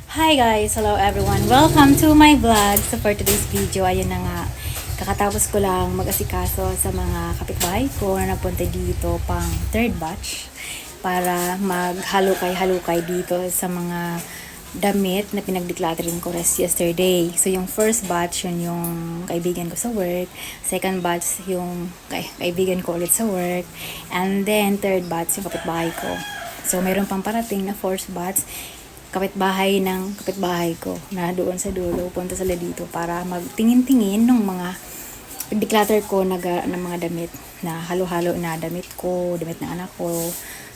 Hi guys! Hello everyone! Welcome to my vlog! So for today's video, ayun na nga, kakatapos ko lang mag-asikaso sa mga kapitbahay ko na napunta dito pang third batch para maghalukay-halukay dito sa mga damit na pinag-decluttering ko rest yesterday. So yung first batch, yun yung kaibigan ko sa work. Second batch, yung kaibigan ko ulit sa work. And then third batch, yung kapitbahay ko. So mayroon pang parating na fourth batch, kapitbahay ng kapitbahay ko na doon sa dulo, punta sila dito para magtingin-tingin ng mga declutter ko ng mga damit na halo-halo na damit ko, damit ng anak ko.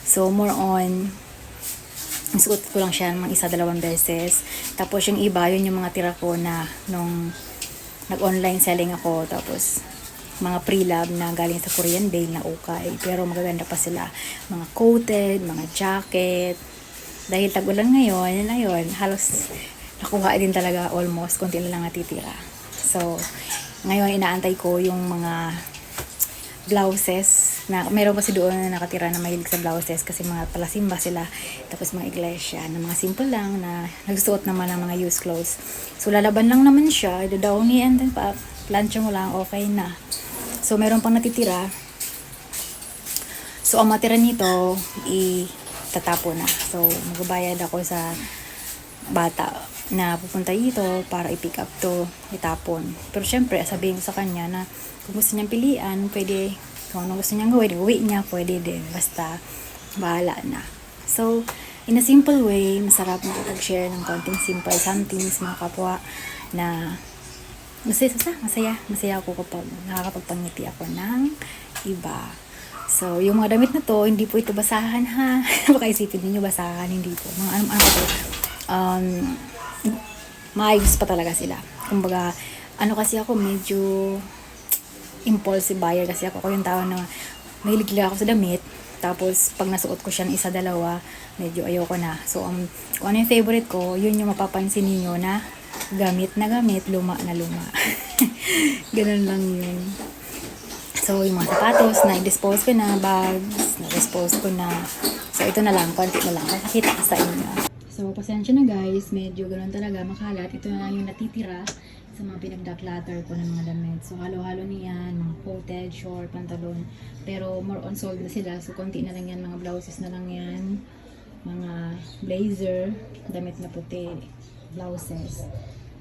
So more on, suot ko lang siya mga isa-dalawang beses. Tapos yung iba, yun yung mga tira ko na nung nag-online selling ako. Tapos mga pre-lab na galing sa Korean Bale na ukay. Pero magaganda pa sila. Mga coated, mga jacket. Dahil tag-ulan ngayon, ayun, halos nakuha din talaga almost. Kunti na lang natitira. So, ngayon inaantay ko yung mga blouses na meron kasi doon na nakatira na mahilig sa blouses kasi mga palasimba sila, tapos mga iglesia na mga simple lang na nagsuot naman ng mga used clothes. So lalaban lang naman siya, idadawni and then pa plancha mo lang, okay na. So meron pang natitira. So ang matira nito itatapo na. So magbabayad ako sa bata na pupunta dito para i-pick up to, itapon. Pero syempre sabihin ko sa kanya na kung gusto niyang pilian, pwede, kung ano gusto niyang gawin, uwi niya, pwede din. Basta, bahala na. So, in a simple way, masarap makapag-share ng konting simple something sa mga kapwa na masaya ako kapag nakakapagpangiti ako ng iba. So, yung mga damit na to, hindi po ito basahan ha. Baka isipin niyo basahan, hindi po. Mga ano pa to. Maayos pa talaga sila. Kumbaga, ano kasi ako, medyo impulsive buyer kasi ako yung tao na mahilig ako sa damit. Tapos, pag nasuot ko siya ng isa, dalawa, medyo ayoko na. So, kung ano yung favorite ko, yun yung mapapansin niyo na gamit na gamit, luma na luma. Ganun lang yun. So, yung mga sapatos, na-dispose ko na, bags, na-dispose ko na. So, ito na lang, konti na lang. Makikita ko sa inyo. So, pasensya na guys, medyo ganun talaga, makalat. Ito na lang yung natitira sa mga pinag-declutter ko ng mga damit. So, halo-halo niyan, mga coated, short, pantalon. Pero, more on sold na sila. So, konti na lang yan, mga blouses na lang yan. Mga blazer, damit na puti, blouses,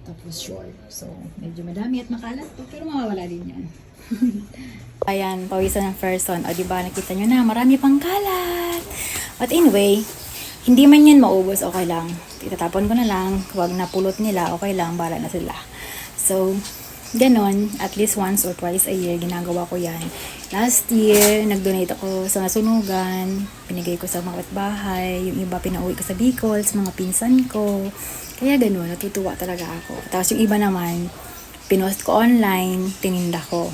tapos short. So, medyo madami at makalat po, pero mawawala din yan. Ayan, pawisan ng person. O, diba, nakita nyo na, marami pang kalat. But anyway, hindi man yan maubos, okay lang. Itatapon ko na lang. Huwag napulot nila, okay lang, bala na sila. So, ganon, at least once or twice a year, ginagawa ko yan. Last year, nag-donate ako sa nasunugan, pinigay ko sa mga kapitbahay, yung iba pinauwi ko sa Bicol, sa mga pinsan ko. Kaya ganon, natutuwa talaga ako. Tapos yung iba naman, pinost ko online, tininda ko.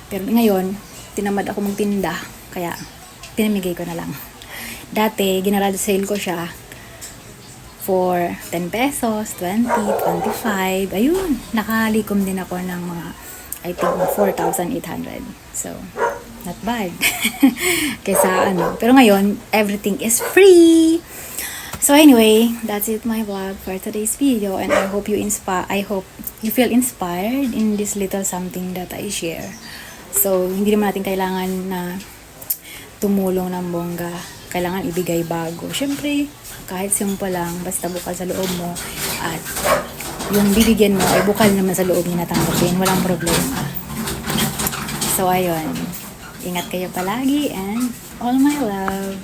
Pero ngayon, tinamad ako magtinda, kaya pinamigay ko na lang. Dati, ginarado sale ko siya for 10 pesos, 20, 25. Ayun, nakalikom din ako ng mga, I think, 4,800. So, not bad. Kaysa ano. Pero ngayon, everything is free. So anyway, that's it my vlog for today's video. And I hope I hope you feel inspired in this little something that I share. So, hindi naman natin kailangan na tumulong ng bongga. Kailangan ibigay bago. Syempre, kahit simple lang, basta bukal sa loob mo at yung bibigyan mo ay bukal naman sa loob niya natanggapin. Walang problema. So, ayun. Ingat kayo palagi and all my love.